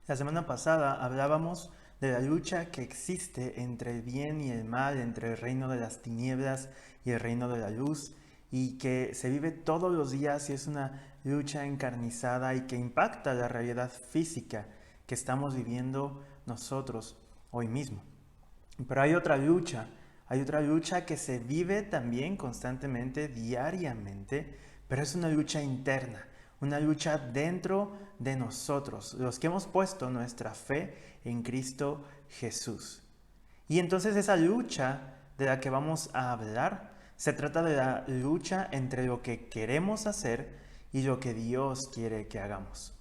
La semana pasada hablábamos de la lucha que existe entre el bien y el mal, entre el reino de las tinieblas y el reino de la luz, y que se vive todos los días y es una lucha encarnizada y que impacta la realidad física que estamos viviendo nosotros hoy mismo. Pero hay otra lucha que se vive también constantemente, diariamente, pero es una lucha interna, una lucha dentro de nosotros, los que hemos puesto nuestra fe en Cristo Jesús. Y entonces esa lucha de la que vamos a hablar se trata de la lucha entre lo que queremos hacer y lo que Dios quiere que hagamos.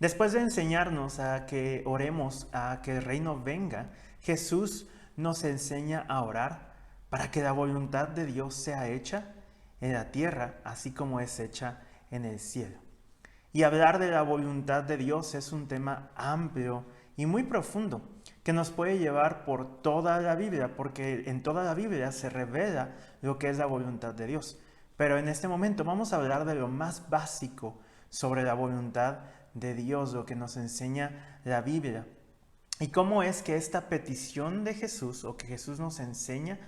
Después de enseñarnos a que oremos, a que el reino venga, Jesús nos enseña a orar para que la voluntad de Dios sea hecha en la tierra, así como es hecha en el cielo. Y hablar de la voluntad de Dios es un tema amplio y muy profundo, que nos puede llevar por toda la Biblia, porque en toda la Biblia se revela lo que es la voluntad de Dios. Pero en este momento vamos a hablar de lo más básico sobre la voluntad de Dios, lo que nos enseña la Biblia. Y cómo es que esta petición de Jesús, o que Jesús nos enseña,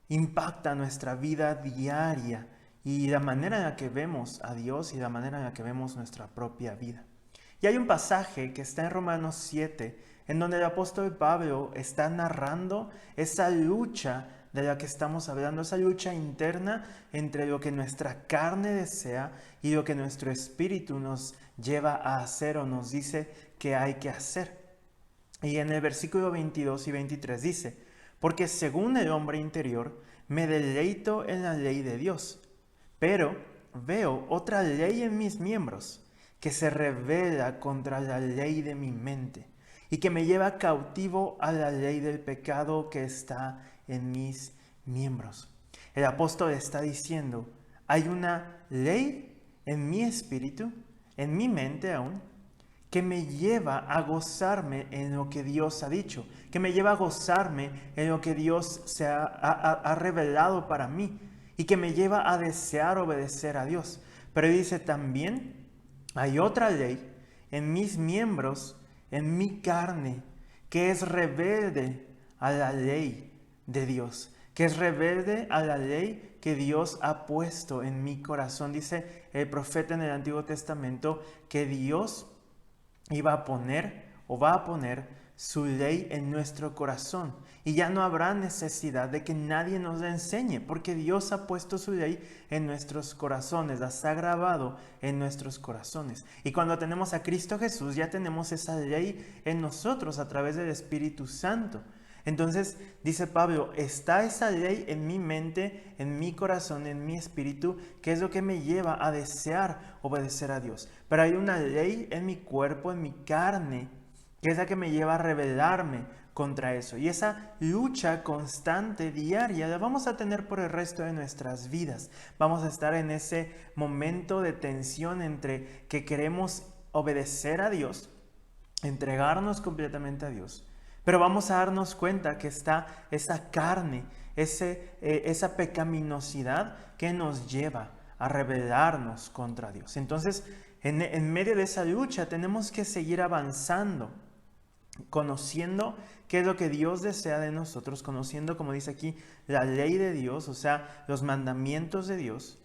impacta nuestra vida diaria y la manera en la que vemos a Dios y la manera en la que vemos nuestra propia vida. Y hay un pasaje que está en Romanos 7, en donde el apóstol Pablo está narrando esa lucha de la que estamos hablando, esa lucha interna entre lo que nuestra carne desea y lo que nuestro espíritu nos lleva a hacer o nos dice que hay que hacer. Y en el versículo 22 y 23 dice: porque según el hombre interior me deleito en la ley de Dios, pero veo otra ley en mis miembros que se revela contra la ley de mi mente y que me lleva cautivo a la ley del pecado que está en mis miembros. El apóstol está diciendo: hay una ley en mi espíritu, en mi mente aún, que me lleva a gozarme en lo que Dios ha dicho, que me lleva a gozarme en lo que Dios ha revelado para mí y que me lleva a desear obedecer a Dios. Pero dice también: hay otra ley en mis miembros, en mi carne, que es rebelde a la ley de Dios, que es rebelde a la ley que Dios ha puesto en mi corazón. Dice el profeta en el Antiguo Testamento que Dios iba a poner o va a poner su ley en nuestro corazón. Y ya no habrá necesidad de que nadie nos la enseñe, porque Dios ha puesto su ley en nuestros corazones, las ha grabado en nuestros corazones. Y cuando tenemos a Cristo Jesús, ya tenemos esa ley en nosotros a través del Espíritu Santo. Entonces, dice Pablo, está esa ley en mi mente, en mi corazón, en mi espíritu, que es lo que me lleva a desear obedecer a Dios. Pero hay una ley en mi cuerpo, en mi carne, que es la que me lleva a rebelarme contra eso. Y esa lucha constante, diaria, la vamos a tener por el resto de nuestras vidas. Vamos a estar en ese momento de tensión entre que queremos obedecer a Dios, entregarnos completamente a Dios, pero vamos a darnos cuenta que está esa carne, esa pecaminosidad que nos lleva a rebelarnos contra Dios. Entonces, en medio de esa lucha tenemos que seguir avanzando, conociendo qué es lo que Dios desea de nosotros, conociendo, como dice aquí, la ley de Dios, o sea, los mandamientos de Dios,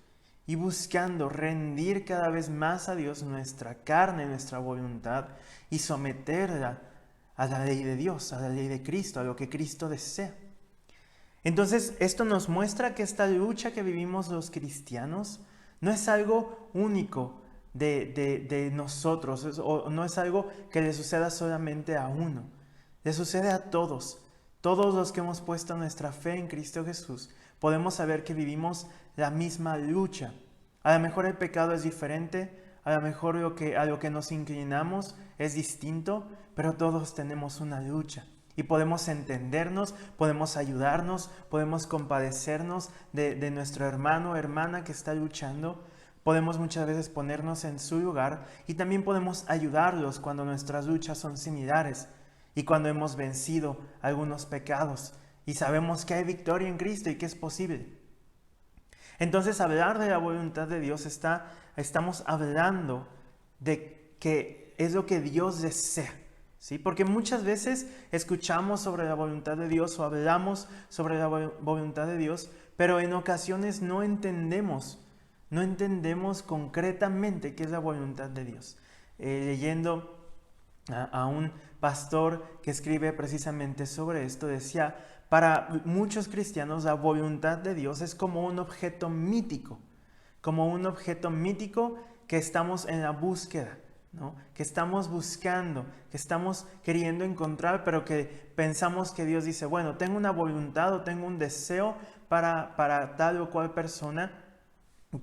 y buscando rendir cada vez más a Dios nuestra carne, nuestra voluntad, y someterla a la ley de Dios, a la ley de Cristo, a lo que Cristo desea. Entonces, esto nos muestra que esta lucha que vivimos los cristianos no es algo único de nosotros, o no es algo que le suceda solamente a uno, le sucede a todos. Todos los que hemos puesto nuestra fe en Cristo Jesús podemos saber que vivimos la misma lucha. A lo mejor el pecado es diferente, a lo mejor a lo que nos inclinamos es distinto, pero todos tenemos una lucha. Y podemos entendernos, podemos ayudarnos, podemos compadecernos de nuestro hermano o hermana que está luchando. Podemos muchas veces ponernos en su lugar y también podemos ayudarlos cuando nuestras luchas son similares y cuando hemos vencido algunos pecados y sabemos que hay victoria en Cristo y que es posible. Entonces, hablar de la voluntad de Dios estamos hablando de que es lo que Dios desea. ¿Sí? Porque muchas veces escuchamos sobre la voluntad de Dios o hablamos sobre la voluntad de Dios, pero en ocasiones no entendemos concretamente qué es la voluntad de Dios. Leyendo a un pastor que escribe precisamente sobre esto, decía, para muchos cristianos la voluntad de Dios es como un objeto mítico que estamos en la búsqueda, ¿no? Que estamos buscando, que estamos queriendo encontrar, pero que pensamos que Dios dice, bueno, tengo una voluntad o tengo un deseo para tal o cual persona,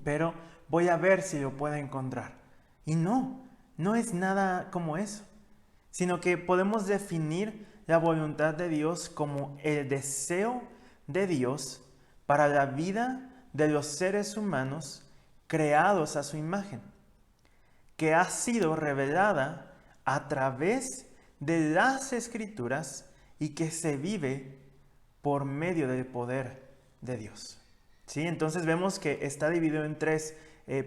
pero voy a ver si lo puedo encontrar. Y no es nada como eso, sino que podemos definir la voluntad de Dios como el deseo de Dios para la vida de los seres humanos creados a su imagen, que ha sido revelada a través de las Escrituras y que se vive por medio del poder de Dios. ¿Sí? Entonces vemos que está dividido en tres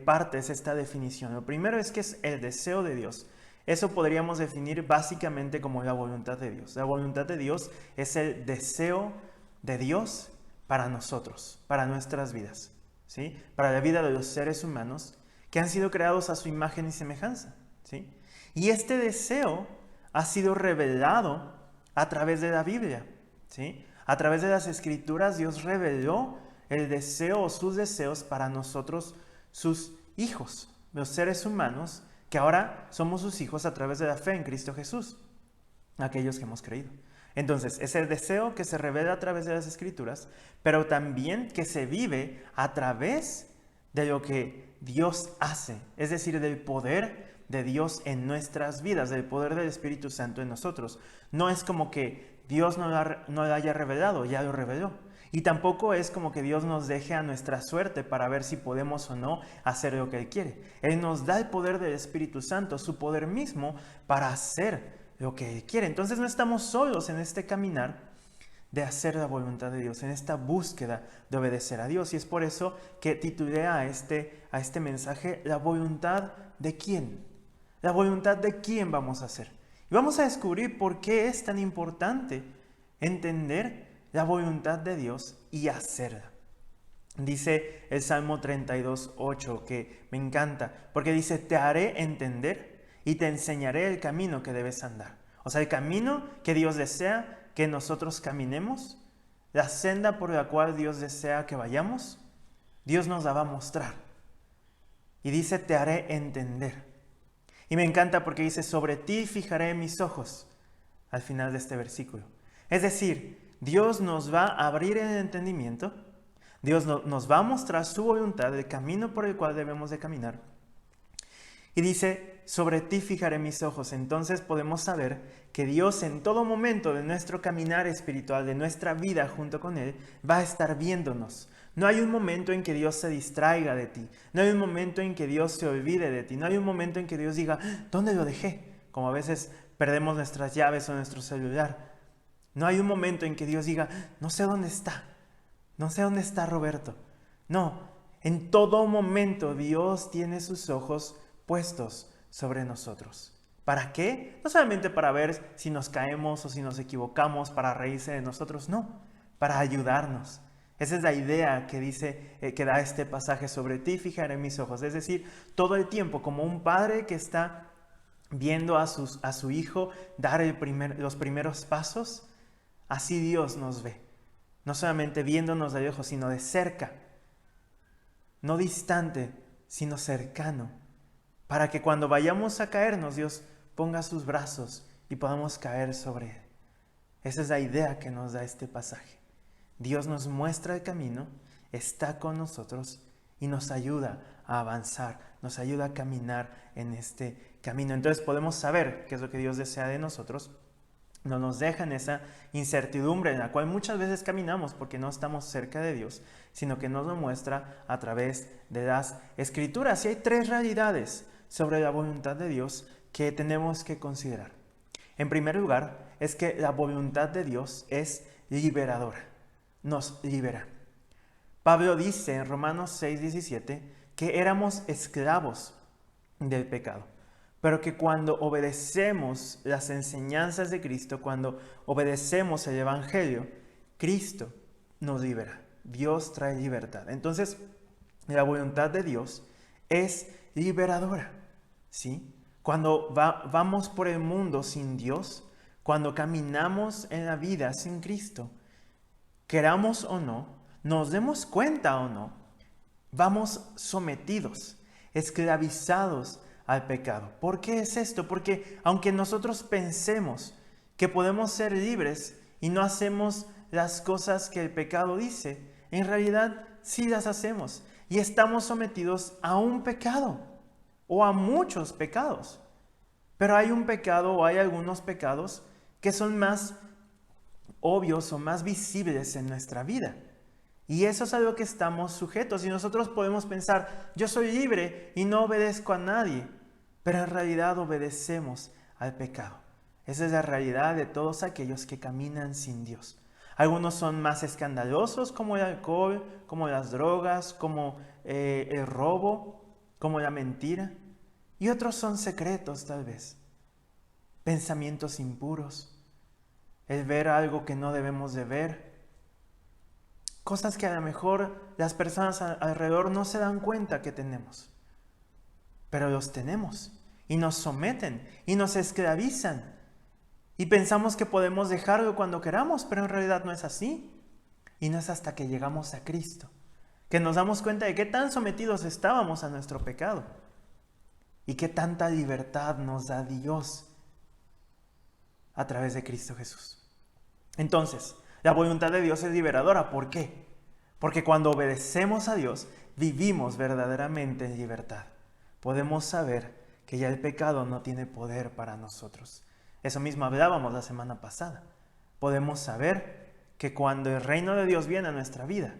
partes esta definición. Lo primero es que es el deseo de Dios. Eso podríamos definir básicamente como la voluntad de Dios. La voluntad de Dios es el deseo de Dios para nosotros, para nuestras vidas, ¿sí? Para la vida de los seres humanos que han sido creados a su imagen y semejanza, ¿sí? Y este deseo ha sido revelado a través de la Biblia, ¿sí? A través de las Escrituras Dios reveló el deseo o sus deseos para nosotros, sus hijos, los seres humanos, que ahora somos sus hijos a través de la fe en Cristo Jesús, aquellos que hemos creído. Entonces, es el deseo que se revela a través de las Escrituras, pero también que se vive a través de lo que Dios hace, es decir, del poder de Dios en nuestras vidas, del poder del Espíritu Santo en nosotros. No es como que Dios no lo haya revelado, ya lo reveló. Y tampoco es como que Dios nos deje a nuestra suerte para ver si podemos o no hacer lo que Él quiere. Él nos da el poder del Espíritu Santo, su poder mismo, para hacer lo que Él quiere. Entonces no estamos solos en este caminar de hacer la voluntad de Dios, en esta búsqueda de obedecer a Dios. Y es por eso que titulé a este mensaje, ¿la voluntad de quién? ¿La voluntad de quién vamos a hacer? Y vamos a descubrir por qué es tan importante entender la voluntad de Dios y hacerla. Dice el Salmo 32:8, que me encanta, porque dice, te haré entender y te enseñaré el camino que debes andar. O sea, el camino que Dios desea que nosotros caminemos, la senda por la cual Dios desea que vayamos, Dios nos la va a mostrar. Y dice, te haré entender. Y me encanta porque dice, sobre ti fijaré mis ojos, al final de este versículo. Es decir, Dios nos va a abrir el entendimiento, Dios nos va a mostrar su voluntad, el camino por el cual debemos de caminar. Y dice, sobre ti fijaré mis ojos. Entonces podemos saber que Dios en todo momento de nuestro caminar espiritual, de nuestra vida junto con Él, va a estar viéndonos. No hay un momento en que Dios se distraiga de ti. No hay un momento en que Dios se olvide de ti. No hay un momento en que Dios diga, ¿dónde lo dejé? Como a veces perdemos nuestras llaves o nuestro celular. No hay un momento en que Dios diga, no sé dónde está. No sé dónde está Roberto. No, en todo momento Dios tiene sus ojos puestos sobre nosotros. ¿Para qué? No solamente para ver si nos caemos o si nos equivocamos, para reírse de nosotros, no, para ayudarnos. Esa es la idea que dice, que da este pasaje, sobre ti fijaré mis ojos. Es decir, todo el tiempo, como un padre que está viendo a su hijo dar los primeros pasos, así Dios nos ve. No solamente viéndonos de lejos, sino de cerca. No distante, sino cercano. Para que cuando vayamos a caernos, Dios ponga sus brazos y podamos caer sobre Él. Esa es la idea que nos da este pasaje. Dios nos muestra el camino, está con nosotros y nos ayuda a avanzar, nos ayuda a caminar en este camino. Entonces podemos saber qué es lo que Dios desea de nosotros. No nos deja en esa incertidumbre en la cual muchas veces caminamos porque no estamos cerca de Dios, sino que nos lo muestra a través de las Escrituras. Y hay tres realidades sobre la voluntad de Dios que tenemos que considerar. En primer lugar, es que la voluntad de Dios es liberadora, nos libera. Pablo dice en Romanos 6:17 que éramos esclavos del pecado. pero que cuando obedecemos las enseñanzas de Cristo, cuando obedecemos el Evangelio, Cristo nos libera. Dios trae libertad. Entonces, la voluntad de Dios es liberadora, ¿sí? Cuando vamos por el mundo sin Dios, cuando caminamos en la vida sin Cristo, queramos o no, nos demos cuenta o no, vamos sometidos, esclavizados al pecado. ¿Por qué es esto? Porque aunque nosotros pensemos que podemos ser libres y no hacemos las cosas que el pecado dice, en realidad sí las hacemos y estamos sometidos a un pecado o a muchos pecados. Pero hay un pecado o hay algunos pecados que son más obvios o más visibles en nuestra vida. Y eso es a lo que estamos sujetos. Y nosotros podemos pensar, yo soy libre y no obedezco a nadie. Pero en realidad obedecemos al pecado. Esa es la realidad de todos aquellos que caminan sin Dios. Algunos son más escandalosos, como el alcohol, como las drogas, como el robo, como la mentira. Y otros son secretos tal vez. Pensamientos impuros. El ver algo que no debemos de ver. Cosas que a lo mejor las personas alrededor no se dan cuenta que tenemos. Pero los tenemos. Y nos someten. Y nos esclavizan. Y pensamos que podemos dejarlo cuando queramos. Pero en realidad no es así. Y no es hasta que llegamos a Cristo que nos damos cuenta de qué tan sometidos estábamos a nuestro pecado. Y qué tanta libertad nos da Dios a través de Cristo Jesús. Entonces, la voluntad de Dios es liberadora. ¿Por qué? Porque cuando obedecemos a Dios, vivimos verdaderamente en libertad. Podemos saber que ya el pecado no tiene poder para nosotros. Eso mismo hablábamos la semana pasada. Podemos saber que cuando el reino de Dios viene a nuestra vida,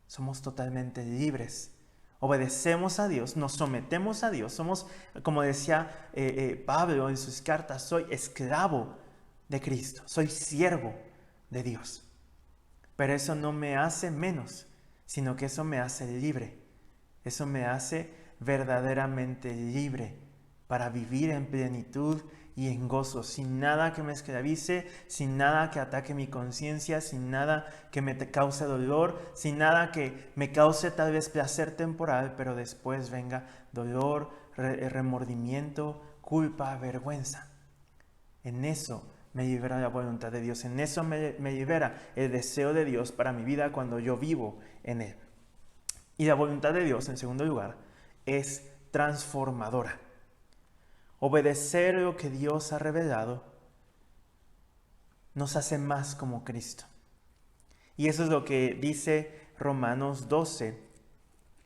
somos totalmente libres. Obedecemos a Dios, nos sometemos a Dios. Somos, como decía Pablo en sus cartas, soy esclavo de Cristo, soy siervo de Dios. Pero eso no me hace menos, sino que eso me hace libre. Eso me hace verdaderamente libre para vivir en plenitud y en gozo, sin nada que me esclavice, sin nada que ataque mi conciencia, sin nada que me cause dolor, sin nada que me cause tal vez placer temporal, pero después venga dolor, remordimiento, culpa, vergüenza. En eso me libera la voluntad de Dios, en eso me libera el deseo de Dios para mi vida cuando yo vivo en Él. Y la voluntad de Dios, en segundo lugar, es transformadora. Obedecer lo que Dios ha revelado nos hace más como Cristo. Y eso es lo que dice Romanos 12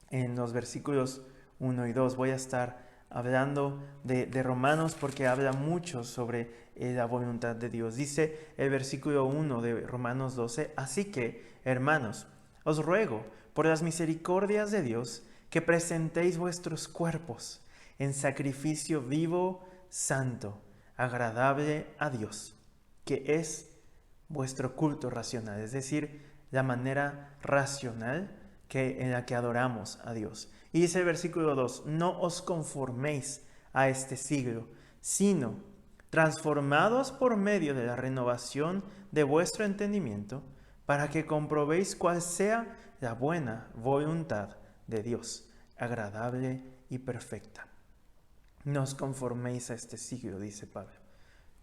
en los versículos 1 y 2. Voy a estar hablando de Romanos porque habla mucho sobre la voluntad de Dios. Dice el versículo 1 de Romanos 12, así que, hermanos, os ruego por las misericordias de Dios que presentéis vuestros cuerpos en sacrificio vivo, santo, agradable a Dios, que es vuestro culto racional, es decir, la manera racional en la que adoramos a Dios. Y dice el versículo 2, no os conforméis a este siglo, sino transformados por medio de la renovación de vuestro entendimiento, para que comprobéis cuál sea la buena voluntad de Dios, agradable y perfecta. No os conforméis a este siglo, dice Pablo.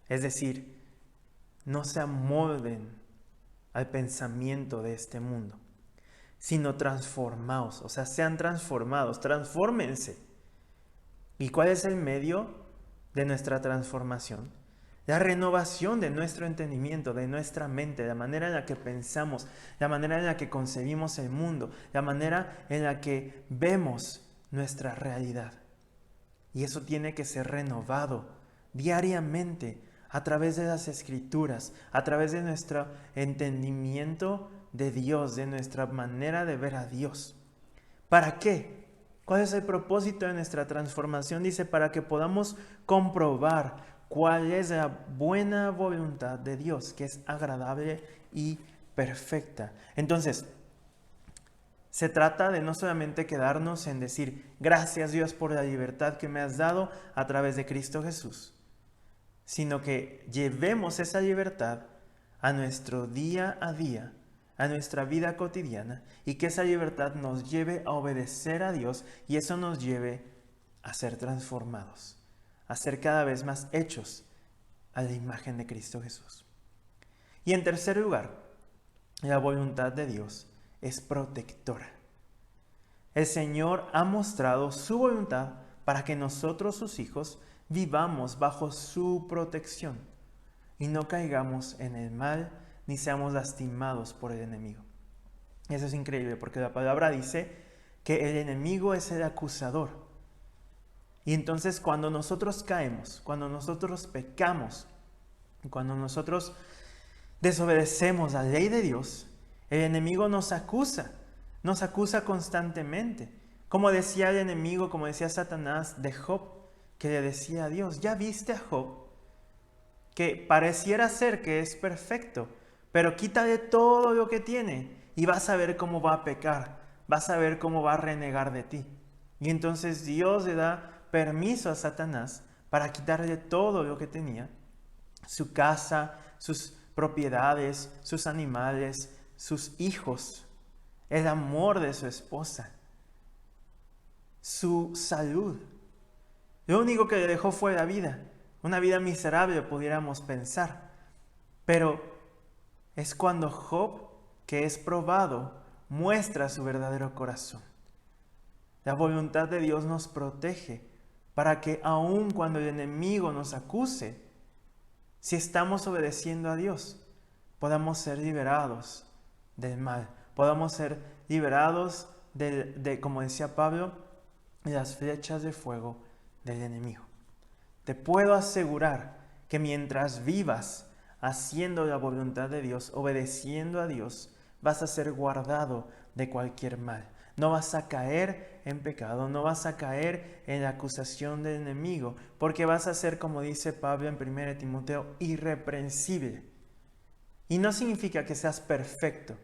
Es decir, no se amolden al pensamiento de este mundo, sino transformaos, o sea, sean transformados, transfórmense. ¿Y cuál es el medio de nuestra transformación? La renovación de nuestro entendimiento, de nuestra mente, la manera en la que pensamos, la manera en la que concebimos el mundo, la manera en la que vemos nuestra realidad. Y eso tiene que ser renovado diariamente a través de las Escrituras, a través de nuestro entendimiento de Dios, de nuestra manera de ver a Dios. ¿Para qué? ¿Cuál es el propósito de nuestra transformación? Dice, para que podamos comprobar cuál es la buena voluntad de Dios, que es agradable y perfecta. Entonces, Se trata de no solamente quedarnos en decir, gracias Dios por la libertad que me has dado a través de Cristo Jesús, sino que llevemos esa libertad a nuestro día a día, a nuestra vida cotidiana, y que esa libertad nos lleve a obedecer a Dios y eso nos lleve a ser transformados, a ser cada vez más hechos a la imagen de Cristo Jesús. Y en tercer lugar, la voluntad de Dios es protectora. El Señor ha mostrado su voluntad para que nosotros, sus hijos, vivamos bajo su protección y no caigamos en el mal ni seamos lastimados por el enemigo. Y eso es increíble porque la palabra dice que el enemigo es el acusador. Y entonces cuando nosotros caemos, cuando nosotros pecamos, cuando nosotros desobedecemos la ley de Dios, el enemigo nos acusa constantemente. Como decía el enemigo, como decía Satanás de Job, que le decía a Dios, ¿ya viste a Job? Que pareciera ser que es perfecto, pero quítale todo lo que tiene y vas a ver cómo va a pecar, vas a ver cómo va a renegar de ti. Y entonces Dios le da permiso a Satanás para quitarle todo lo que tenía, su casa, sus propiedades, sus animales, sus hijos, el amor de su esposa, su salud. Lo único que le dejó fue la vida, una vida miserable pudiéramos pensar. Pero es cuando Job, que es probado, muestra su verdadero corazón. La voluntad de Dios nos protege para que aun cuando el enemigo nos acuse, si estamos obedeciendo a Dios, podamos ser liberados del mal, podamos ser liberados como decía Pablo, de las flechas de fuego del enemigo. Te puedo asegurar que mientras vivas haciendo la voluntad de Dios, obedeciendo a Dios, vas a ser guardado de cualquier mal. No vas a caer en pecado, no vas a caer en la acusación del enemigo, porque vas a ser, como dice Pablo en 1 Timoteo, irreprensible. Y no significa que seas perfecto,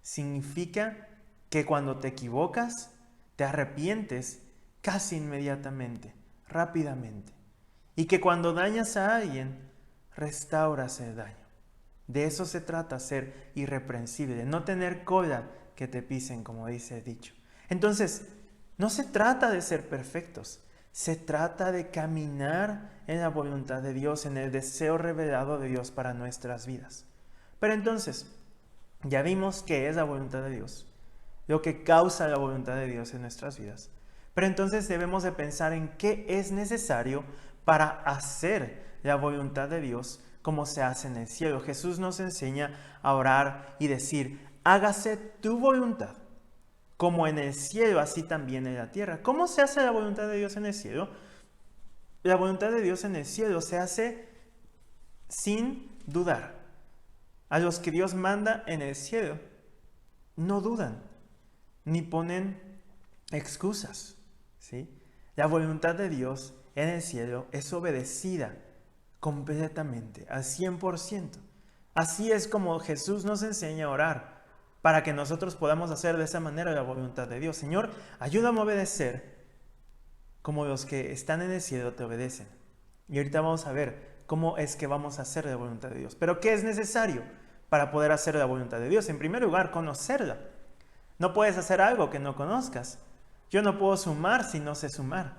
significa que cuando te equivocas, te arrepientes casi inmediatamente, rápidamente. Y que cuando dañas a alguien, restauras el daño. De eso se trata, ser irreprensible, no tener cola que te pisen, como dice el dicho. Entonces, no se trata de ser perfectos, se trata de caminar en la voluntad de Dios, en el deseo revelado de Dios para nuestras vidas. Pero entonces, ya vimos qué es la voluntad de Dios, lo que causa la voluntad de Dios en nuestras vidas. Pero entonces debemos de pensar en qué es necesario para hacer la voluntad de Dios como se hace en el cielo. Jesús nos enseña a orar y decir, hágase tu voluntad, como en el cielo, así también en la tierra. ¿Cómo se hace la voluntad de Dios en el cielo? La voluntad de Dios en el cielo se hace sin dudar. A los que Dios manda en el cielo no dudan, ni ponen excusas, ¿sí? La voluntad de Dios en el cielo es obedecida completamente, al 100%. Así es como Jesús nos enseña a orar, para que nosotros podamos hacer de esa manera la voluntad de Dios. Señor, ayúdame a obedecer como los que están en el cielo te obedecen. Y ahorita vamos a ver cómo es que vamos a hacer la voluntad de Dios. Pero ¿qué es necesario para poder hacer la voluntad de Dios? En primer lugar, conocerla. No puedes hacer algo que no conozcas. Yo no puedo sumar si no sé sumar.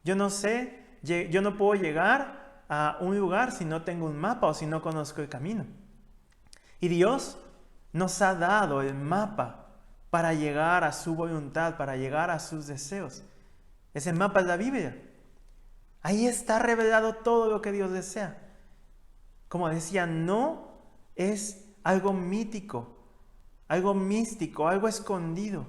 Yo no puedo llegar a un lugar si no tengo un mapa o si no conozco el camino. Y Dios nos ha dado el mapa para llegar a su voluntad, para llegar a sus deseos. Ese mapa es la Biblia. Ahí está revelado todo lo que Dios desea. Como decía, no es algo mítico, algo místico, algo escondido,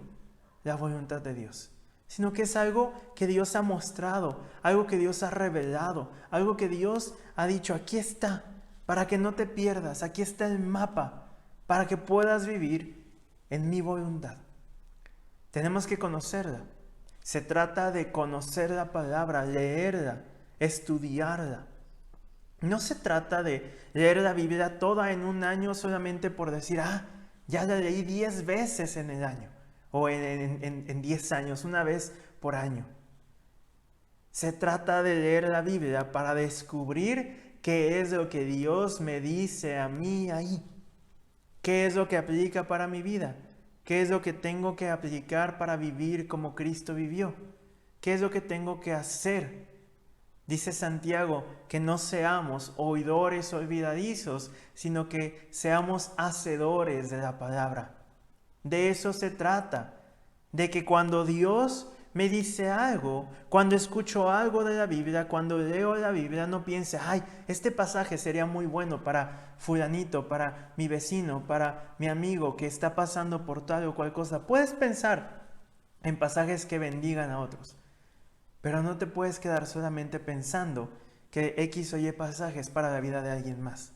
la voluntad de Dios, sino que es algo que Dios ha mostrado, algo que Dios ha revelado, algo que Dios ha dicho, aquí está, para que no te pierdas, aquí está el mapa, para que puedas vivir en mi voluntad. Tenemos que conocerla. Se trata de conocer la palabra, leerla, estudiarla. No se trata de leer la Biblia toda en un año solamente por decir, ya la leí 10 veces en el año. o en 10 años, una vez por año. Se trata de leer la Biblia para descubrir qué es lo que Dios me dice a mí ahí. ¿Qué es lo que aplica para mi vida? ¿Qué es lo que tengo que aplicar para vivir como Cristo vivió? ¿Qué es lo que tengo que hacer? Dice Santiago que no seamos oidores olvidadizos, sino que seamos hacedores de la palabra. De eso se trata, de que cuando Dios me dice algo, cuando escucho algo de la Biblia, cuando leo la Biblia, no piense, ay, este pasaje sería muy bueno para fulanito, para mi vecino, para mi amigo que está pasando por tal o cual cosa. Puedes pensar en pasajes que bendigan a otros, pero no te puedes quedar solamente pensando que X o Y pasajes para la vida de alguien más.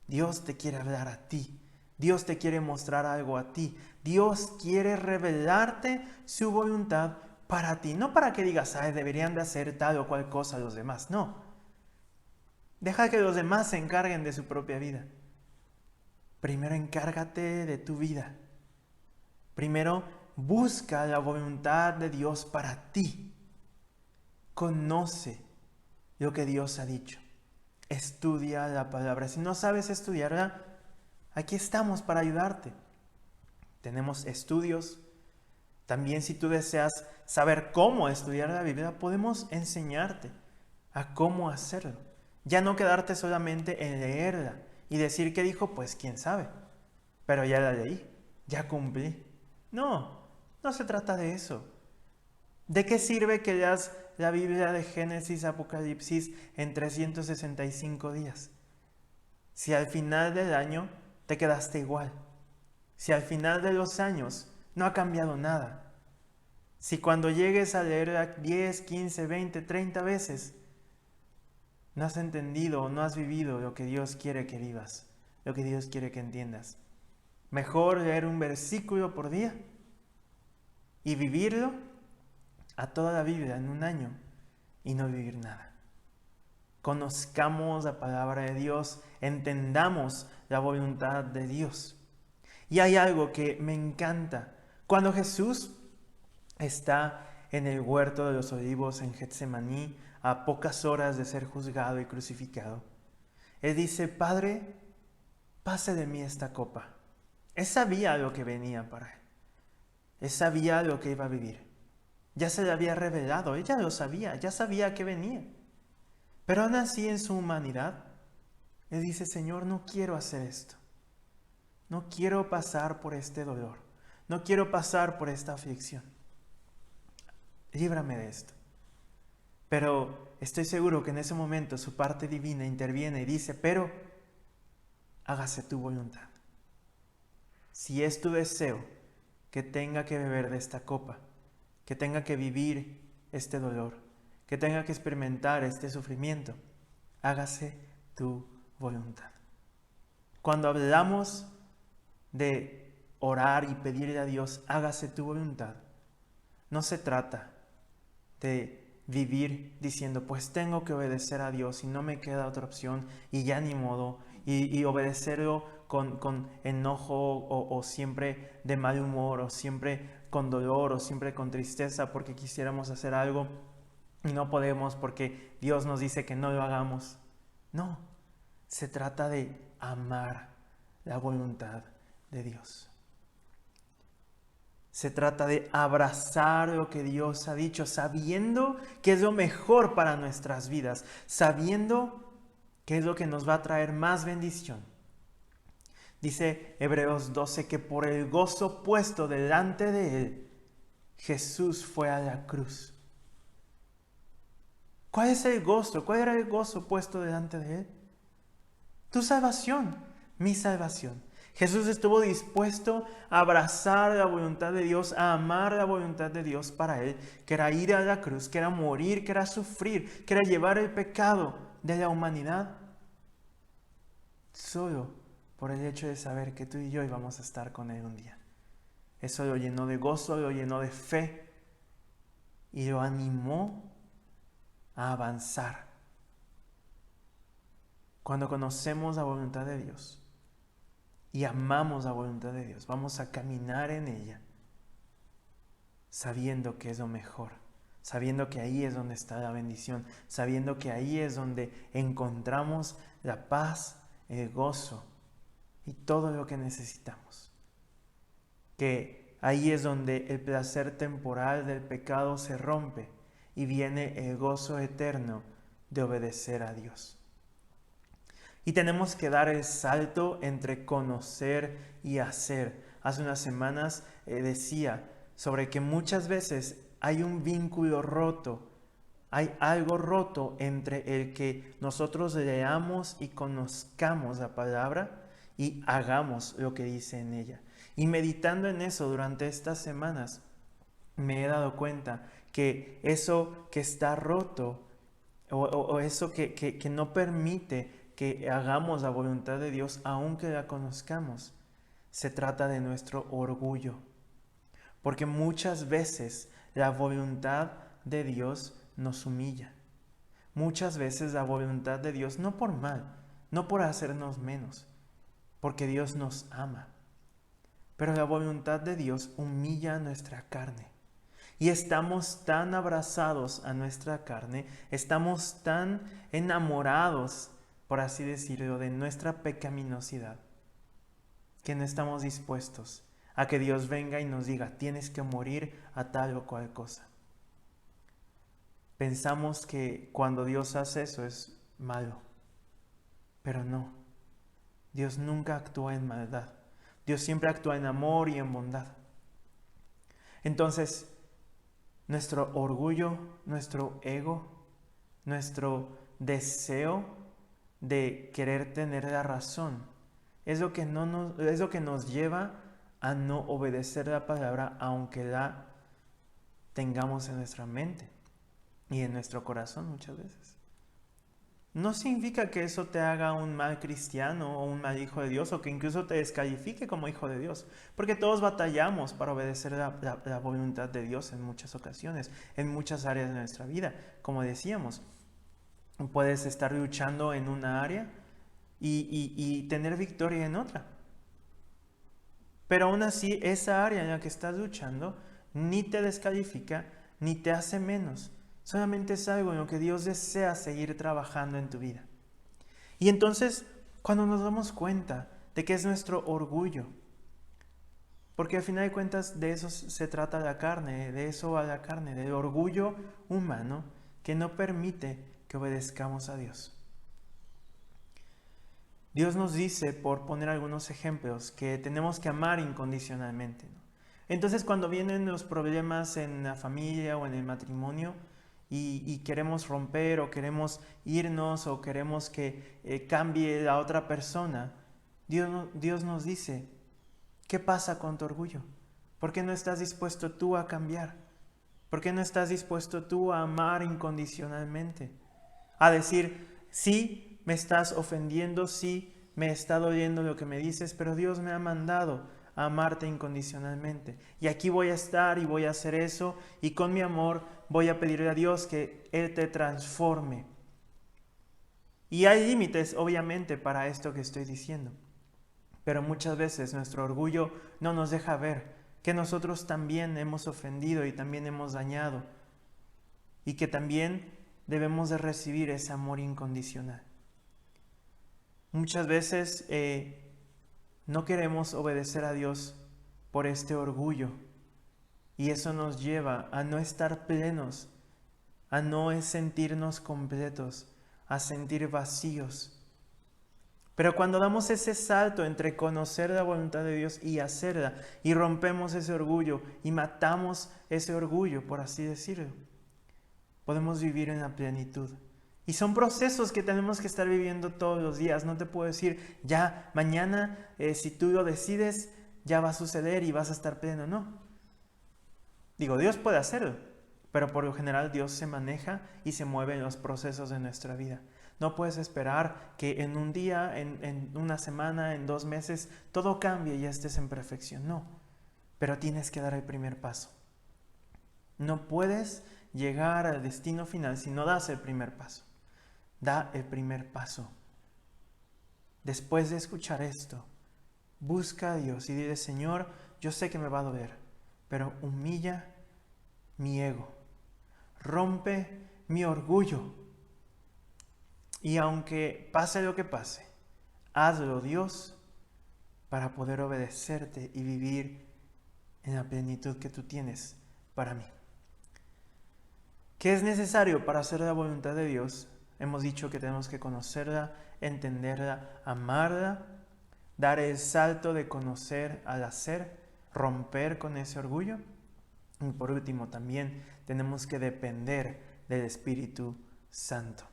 Dios te quiere hablar a ti. Dios te quiere mostrar algo a ti. Dios quiere revelarte su voluntad para ti. No para que digas, ay, deberían de hacer tal o cual cosa los demás. No. Deja que los demás se encarguen de su propia vida. Primero encárgate de tu vida. Primero busca la voluntad de Dios para ti. Conoce lo que Dios ha dicho. Estudia la palabra. Si no sabes estudiarla, aquí estamos para ayudarte. Tenemos estudios. También si tú deseas saber cómo estudiar la Biblia, podemos enseñarte a cómo hacerlo. Ya no quedarte solamente en leerla y decir que dijo, pues quién sabe. Pero ya la leí, ya cumplí. No, no se trata de eso. ¿De qué sirve que leas la Biblia de Génesis a Apocalipsis en 365 días? Si al final del año te quedaste igual. Si al final de los años no ha cambiado nada. Si cuando llegues a leerla 10, 15, 20, 30 veces, no has entendido o no has vivido lo que Dios quiere que vivas, lo que Dios quiere que entiendas. Mejor leer un versículo por día y vivirlo a toda la Biblia en un año y no vivir nada. Conozcamos la palabra de Dios, entendamos la voluntad de Dios. Y hay algo que me encanta. Cuando Jesús está en el huerto de los olivos en Getsemaní, a pocas horas de ser juzgado y crucificado, Él dice, Padre, pase de mí esta copa. Él sabía lo que venía para Él. Él sabía lo que iba a vivir. Ya se le había revelado, ella lo sabía, ya sabía que venía. Pero aún así en su humanidad, Él dice, Señor, no quiero hacer esto. No quiero pasar por este dolor. No quiero pasar por esta aflicción. Líbrame de esto. Pero estoy seguro que en ese momento su parte divina interviene y dice, pero hágase tu voluntad. Si es tu deseo que tenga que beber de esta copa, que tenga que vivir este dolor, que tenga que experimentar este sufrimiento, hágase tu voluntad. Cuando hablamos de orar y pedirle a Dios, hágase tu voluntad, no se trata de vivir diciendo, pues tengo que obedecer a Dios y no me queda otra opción y ya ni modo, y obedecerlo con enojo o siempre de mal humor o siempre con dolor o siempre con tristeza porque quisiéramos hacer algo y no podemos porque Dios nos dice que no lo hagamos. No, se trata de amar la voluntad de Dios. Se trata de abrazar lo que Dios ha dicho, sabiendo que es lo mejor para nuestras vidas, sabiendo que es lo que nos va a traer más bendición. Dice Hebreos 12 que por el gozo puesto delante de Él, Jesús fue a la cruz. ¿Cuál es el gozo? ¿Cuál era el gozo puesto delante de Él? Tu salvación, mi salvación. Jesús estuvo dispuesto a abrazar la voluntad de Dios, a amar la voluntad de Dios para Él, que era ir a la cruz, que era morir, que era sufrir, que era llevar el pecado de la humanidad, solo por el hecho de saber que tú y yo íbamos a estar con Él un día. Eso lo llenó de gozo, lo llenó de fe y lo animó a avanzar. Cuando conocemos la voluntad de Dios y amamos la voluntad de Dios, vamos a caminar en ella. sabiendo que es lo mejor, sabiendo que ahí es donde está la bendición, sabiendo que ahí es donde encontramos la paz, el gozo y todo lo que necesitamos. Que ahí es donde el placer temporal del pecado se rompe y viene el gozo eterno de obedecer a Dios. Y tenemos que dar el salto entre conocer y hacer. Hace unas semanas decía sobre que muchas veces hay un vínculo roto, hay algo roto entre el que nosotros leamos y conozcamos la palabra y hagamos lo que dice en ella. Y meditando en eso durante estas semanas, me he dado cuenta que eso que está roto o eso que no permite que hagamos la voluntad de Dios, aunque la conozcamos, se trata de nuestro orgullo. Porque muchas veces la voluntad de Dios nos humilla. Muchas veces la voluntad de Dios, no por mal, no por hacernos menos, porque Dios nos ama. Pero la voluntad de Dios humilla nuestra carne. Y estamos tan abrazados a nuestra carne, estamos tan enamorados, por así decirlo, de nuestra pecaminosidad, que no estamos dispuestos a que Dios venga y nos diga, tienes que morir a tal o cual cosa. Pensamos que cuando Dios hace eso es malo, pero no. Dios nunca actúa en maldad. Dios siempre actúa en amor y en bondad. Entonces, nuestro orgullo, nuestro ego, nuestro deseo de querer tener la razón, es lo que nos lleva a no obedecer la palabra, aunque la tengamos en nuestra mente y en nuestro corazón muchas veces. No significa que eso te haga un mal cristiano o un mal hijo de Dios, o que incluso te descalifique como hijo de Dios, porque todos batallamos para obedecer la voluntad de Dios en muchas ocasiones, en muchas áreas de nuestra vida. Como decíamos, puedes estar luchando en una área y tener victoria en otra. Pero aún así, esa área en la que estás luchando ni te descalifica ni te hace menos. Solamente es algo en lo que Dios desea seguir trabajando en tu vida. Y entonces, cuando nos damos cuenta de que es nuestro orgullo, porque al final de cuentas de eso se trata la carne, de eso va la carne, del orgullo humano que no permite que obedezcamos a Dios. Dios nos dice, por poner algunos ejemplos, que tenemos que amar incondicionalmente, ¿no? Entonces, cuando vienen los problemas en la familia o en el matrimonio y queremos romper o queremos irnos o queremos que cambie la otra persona, Dios nos dice, ¿qué pasa con tu orgullo? ¿Por qué no estás dispuesto tú a cambiar? ¿Por qué no estás dispuesto tú a amar incondicionalmente? A decir, sí, me estás ofendiendo, sí, me está doliendo lo que me dices, pero Dios me ha mandado a amarte incondicionalmente. Y aquí voy a estar y voy a hacer eso, y con mi amor voy a pedirle a Dios que Él te transforme. Y hay límites, obviamente, para esto que estoy diciendo. Pero muchas veces nuestro orgullo no nos deja ver que nosotros también hemos ofendido y también hemos dañado. Y que también debemos de recibir ese amor incondicional. Muchas veces no queremos obedecer a Dios por este orgullo. Y eso nos lleva a no estar plenos, a no sentirnos completos, a sentir vacíos. Pero cuando damos ese salto entre conocer la voluntad de Dios y hacerla, y rompemos ese orgullo y matamos ese orgullo, por así decirlo, podemos vivir en la plenitud. Y son procesos que tenemos que estar viviendo todos los días. No te puedo decir, ya mañana, si tú lo decides, ya va a suceder y vas a estar pleno. No. Digo, Dios puede hacerlo, pero por lo general Dios se maneja y se mueve en los procesos de nuestra vida. No puedes esperar que en un día, en una semana, en 2 meses, todo cambie y ya estés en perfección. No, pero tienes que dar el primer paso. No puedes llegar al destino final si no das el primer paso. Da el primer paso. Después de escuchar esto, busca a Dios y dile, Señor, yo sé que me va a doler, pero humilla mi ego, rompe mi orgullo. Y aunque pase lo que pase, hazlo, Dios, para poder obedecerte y vivir en la plenitud que tú tienes para mí. ¿Qué es necesario para hacer la voluntad de Dios? Hemos dicho que tenemos que conocerla, entenderla, amarla, dar el salto de conocer al hacer, romper con ese orgullo. Y por último, también tenemos que depender del Espíritu Santo.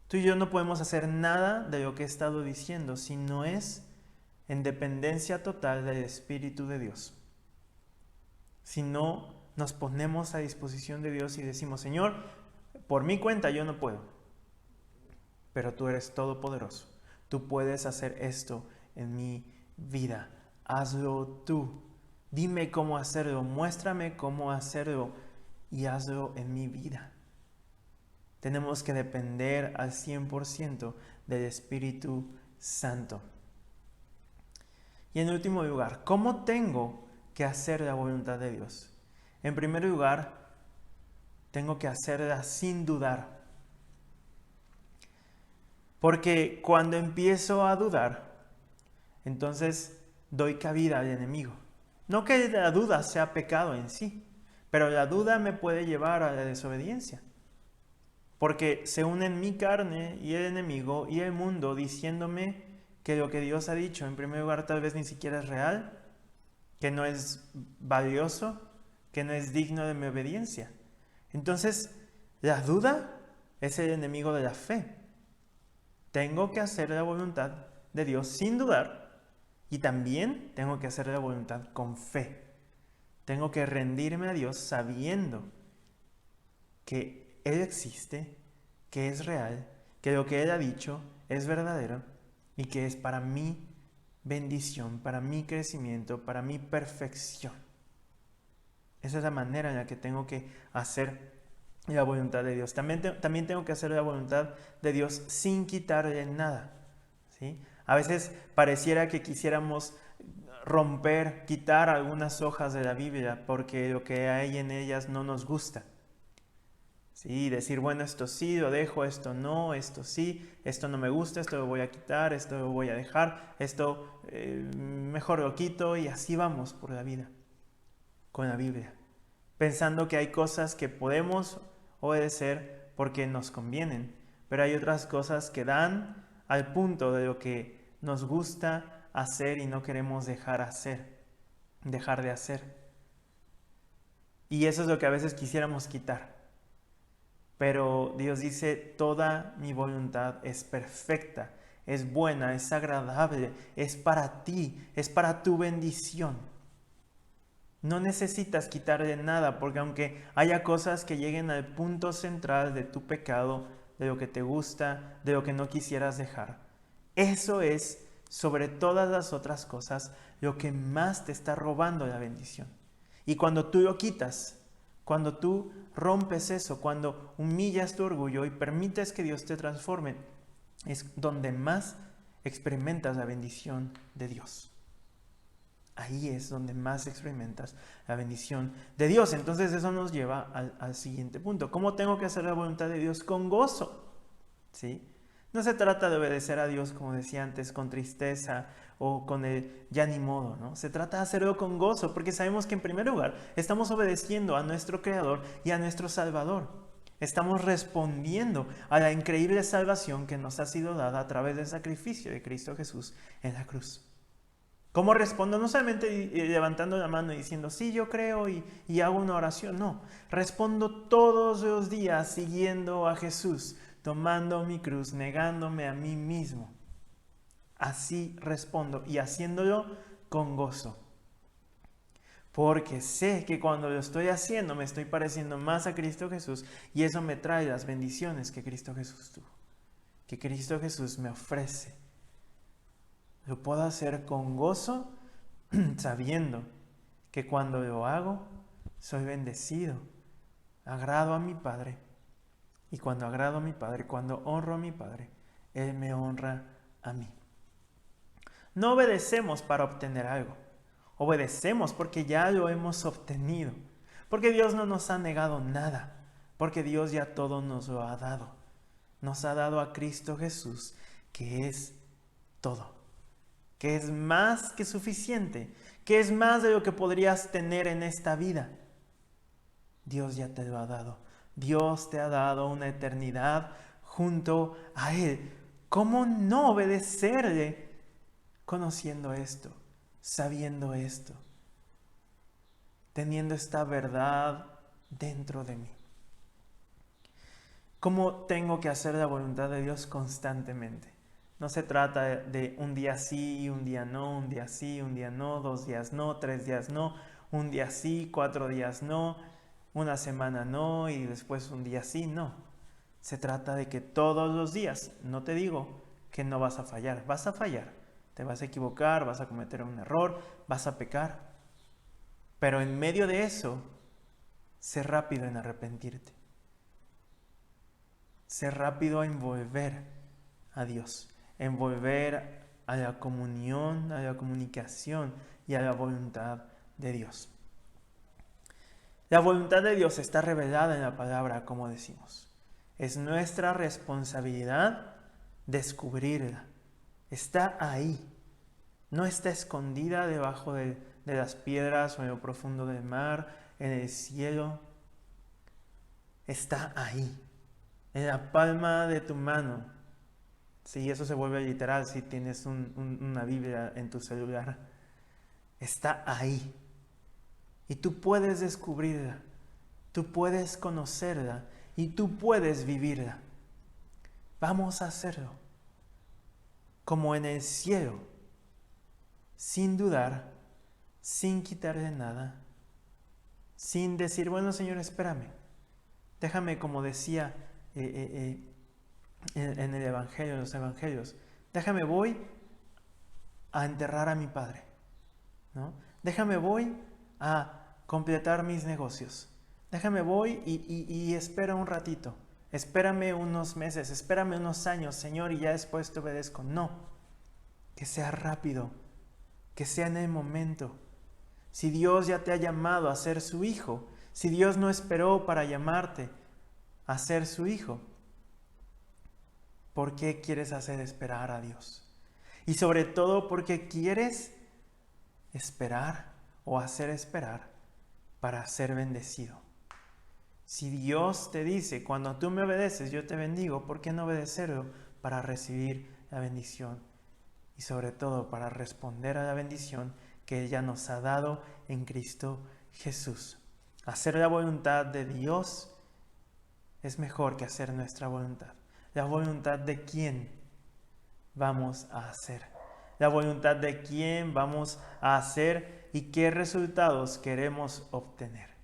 Tú y yo no podemos hacer nada de lo que he estado diciendo si no es en dependencia total del Espíritu de Dios. Si no nos ponemos a disposición de Dios y decimos, Señor, por mi cuenta yo no puedo, pero tú eres todopoderoso. Tú puedes hacer esto en mi vida. Hazlo tú. Dime cómo hacerlo, muéstrame cómo hacerlo y hazlo en mi vida. Tenemos que depender al 100% del Espíritu Santo. Y en último lugar, ¿cómo tengo que hacer la voluntad de Dios? En primer lugar, tengo que hacerla sin dudar. Porque cuando empiezo a dudar, entonces doy cabida al enemigo. No que la duda sea pecado en sí, pero la duda me puede llevar a la desobediencia. Porque se unen mi carne y el enemigo y el mundo diciéndome que lo que Dios ha dicho, en primer lugar, tal vez ni siquiera es real, que no es valioso, que no es digno de mi obediencia. Entonces, la duda es el enemigo de la fe. Tengo que hacer la voluntad de Dios sin dudar y también tengo que hacer la voluntad con fe. Tengo que rendirme a Dios sabiendo que Él existe, que es real, que lo que Él ha dicho es verdadero y que es para mi bendición, para mi crecimiento, para mi perfección. Esa es la manera en la que tengo que hacer la voluntad de Dios. También tengo que hacer la voluntad de Dios sin quitarle nada, ¿sí? A veces pareciera que quisiéramos romper, quitar algunas hojas de la Biblia porque lo que hay en ellas no nos gusta. Sí, decir, bueno, esto sí, lo dejo, esto no, esto sí, esto no me gusta, esto lo voy a quitar, esto lo voy a dejar, esto mejor lo quito y así vamos por la vida con la Biblia. Pensando que hay cosas que podemos obedecer porque nos convienen, pero hay otras cosas que dan al punto de lo que nos gusta hacer y no queremos dejar de hacer. Y eso es lo que a veces quisiéramos quitar. Pero Dios dice, toda mi voluntad es perfecta, es buena, es agradable, es para ti, es para tu bendición. No necesitas quitarle nada, porque aunque haya cosas que lleguen al punto central de tu pecado, de lo que te gusta, de lo que no quisieras dejar, eso es, sobre todas las otras cosas, lo que más te está robando la bendición. Y cuando tú lo quitas, cuando tú rompes eso, cuando humillas tu orgullo y permites que Dios te transforme, es donde más experimentas la bendición de Dios. Ahí es donde más experimentas la bendición de Dios. Entonces eso nos lleva al siguiente punto. ¿Cómo tengo que hacer la voluntad de Dios? Con gozo. ¿Sí? No se trata de obedecer a Dios, como decía antes, con tristeza o con el ya ni modo, ¿no? Se trata de hacerlo con gozo, porque sabemos que en primer lugar estamos obedeciendo a nuestro Creador y a nuestro Salvador. Estamos respondiendo a la increíble salvación que nos ha sido dada a través del sacrificio de Cristo Jesús en la cruz. ¿Cómo respondo? No solamente levantando la mano y diciendo, sí, yo creo y hago una oración. No, respondo todos los días siguiendo a Jesús, tomando mi cruz, negándome a mí mismo. Así respondo y haciéndolo con gozo. Porque sé que cuando lo estoy haciendo me estoy pareciendo más a Cristo Jesús y eso me trae las bendiciones que Cristo Jesús tuvo, que Cristo Jesús me ofrece. Lo puedo hacer con gozo, sabiendo que cuando lo hago, soy bendecido. Agrado a mi Padre. Y cuando agrado a mi Padre, cuando honro a mi Padre, Él me honra a mí. No obedecemos para obtener algo. Obedecemos porque ya lo hemos obtenido. Porque Dios no nos ha negado nada, porque Dios ya todo nos lo ha dado. Nos ha dado a Cristo Jesús, que es todo, que es más que suficiente, que es más de lo que podrías tener en esta vida. Dios ya te lo ha dado. Dios te ha dado una eternidad junto a Él. ¿Cómo no obedecerle conociendo esto, sabiendo esto, teniendo esta verdad dentro de mí? ¿Cómo tengo que hacer la voluntad de Dios constantemente? No se trata de un día sí, un día no, un día sí, un día no, 2 días no, 3 días no, un día sí, 4 días no, una semana no y después un día sí, no. Se trata de que todos los días, no te digo que no vas a fallar, te vas a equivocar, vas a cometer un error, vas a pecar, pero en medio de eso, sé rápido en arrepentirte. Sé rápido en volver a Dios, en volver a la comunión, a la comunicación y a la voluntad de Dios. La voluntad de Dios está revelada en la palabra, como decimos. Es nuestra responsabilidad descubrirla. Está ahí. No está escondida debajo de las piedras o en lo profundo del mar, en el cielo. Está ahí, en la palma de tu mano. Sí, eso se vuelve literal si tienes una Biblia en tu celular. Está ahí. Y tú puedes descubrirla, tú puedes conocerla y tú puedes vivirla. Vamos a hacerlo, como en el cielo, sin dudar, sin quitarle nada, sin decir, bueno Señor, espérame, déjame, como decía en el Evangelio, en los Evangelios, déjame voy a enterrar a mi padre, ¿no? Déjame voy a completar mis negocios. Déjame voy y espera un ratito. Espérame unos meses, espérame unos años, Señor, y ya después te obedezco. No, que sea rápido, que sea en el momento. Si Dios ya te ha llamado a ser su hijo, si Dios no esperó para llamarte a ser su hijo, ¿por qué quieres hacer esperar a Dios? Y sobre todo, ¿por qué quieres esperar o hacer esperar para ser bendecido? Si Dios te dice, cuando tú me obedeces, yo te bendigo, ¿por qué no obedecerlo para recibir la bendición? Y sobre todo para responder a la bendición que ella nos ha dado en Cristo Jesús. Hacer la voluntad de Dios es mejor que hacer nuestra voluntad. La voluntad de quién vamos a hacer. La voluntad de quién vamos a hacer y qué resultados queremos obtener.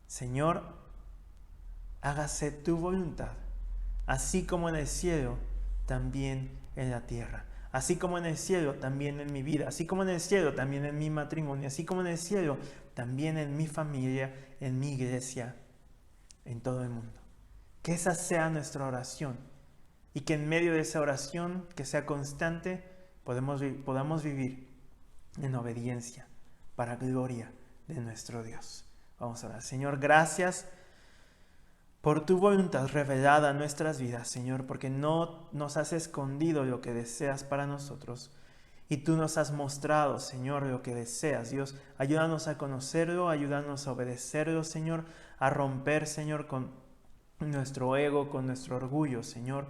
Señor, hágase tu voluntad, así como en el cielo, también en la tierra. Así como en el cielo, también en mi vida. Así como en el cielo, también en mi matrimonio. Así como en el cielo, también en mi familia, en mi iglesia, en todo el mundo. Que esa sea nuestra oración. Y que en medio de esa oración, que sea constante, podamos vivir en obediencia para gloria de nuestro Dios. Vamos a orar. Señor, gracias por tu voluntad revelada en nuestras vidas, Señor, porque no nos has escondido lo que deseas para nosotros. Y tú nos has mostrado, Señor, lo que deseas. Dios, ayúdanos a conocerlo, ayúdanos a obedecerlo, Señor, a romper, Señor, con nuestro ego, con nuestro orgullo, Señor,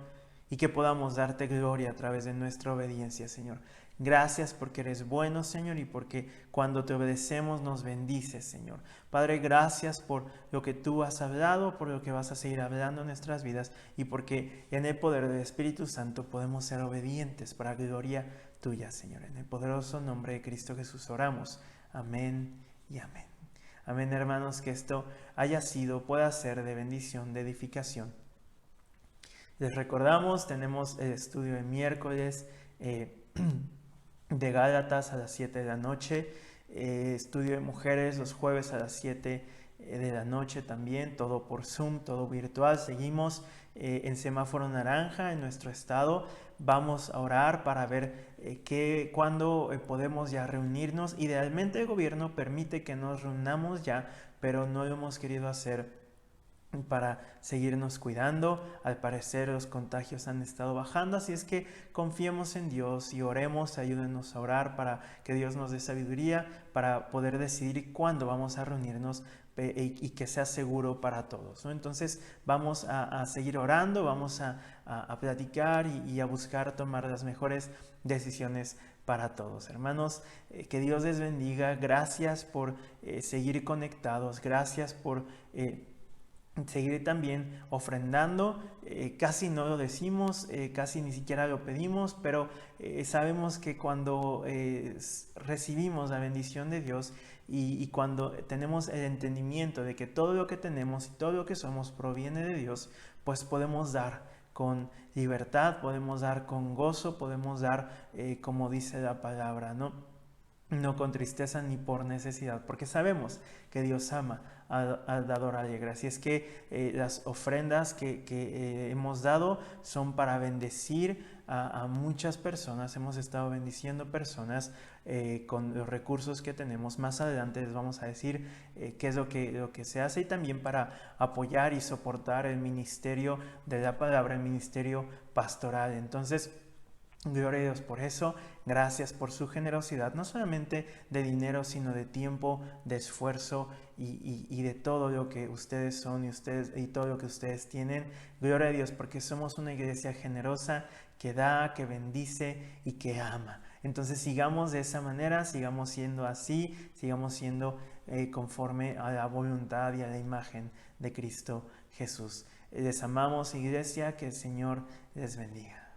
y que podamos darte gloria a través de nuestra obediencia, Señor. Gracias porque eres bueno, Señor, y porque cuando te obedecemos nos bendices, Señor. Padre, gracias por lo que tú has hablado, por lo que vas a seguir hablando en nuestras vidas y porque en el poder del Espíritu Santo podemos ser obedientes para gloria tuya, Señor. En el poderoso nombre de Cristo Jesús oramos. Amén y amén. Amén, hermanos, que esto pueda ser de bendición, de edificación. Les recordamos, tenemos el estudio de miércoles de Gálatas a las 7 de la noche, estudio de mujeres los jueves a las 7 de la noche también, todo por Zoom, todo virtual. Seguimos en semáforo naranja en nuestro estado, vamos a orar para ver cuándo podemos ya reunirnos. Idealmente el gobierno permite que nos reunamos ya, pero no lo hemos querido hacer para seguirnos cuidando. Al parecer los contagios han estado bajando, así es que confiemos en Dios y oremos, ayúdenos a orar para que Dios nos dé sabiduría para poder decidir cuándo vamos a reunirnos y que sea seguro para todos, ¿no? Entonces vamos a seguir orando, vamos a platicar y a buscar tomar las mejores decisiones para todos. Hermanos, que Dios les bendiga. Gracias por seguir conectados, gracias por seguir también ofrendando. Casi no lo decimos, casi ni siquiera lo pedimos, pero sabemos que cuando recibimos la bendición de Dios y cuando tenemos el entendimiento de que todo lo que tenemos y todo lo que somos proviene de Dios, pues podemos dar con libertad, podemos dar con gozo, podemos dar como dice la palabra, ¿no? No con tristeza ni por necesidad, porque sabemos que Dios ama al dador alegre. Así es que las ofrendas que hemos dado son para bendecir a muchas personas. Hemos estado bendiciendo personas con los recursos que tenemos. Más adelante les vamos a decir qué es lo que se hace, y también para apoyar y soportar el ministerio de la palabra, el ministerio pastoral. Entonces, gloria a Dios por eso. Gracias por su generosidad, no solamente de dinero, sino de tiempo, de esfuerzo y de todo lo que ustedes son y todo lo que ustedes tienen. Gloria a Dios, porque somos una iglesia generosa que da, que bendice y que ama. Entonces sigamos de esa manera, sigamos siendo así, sigamos siendo conforme a la voluntad y a la imagen de Cristo Jesús. Les amamos, iglesia, que el Señor les bendiga.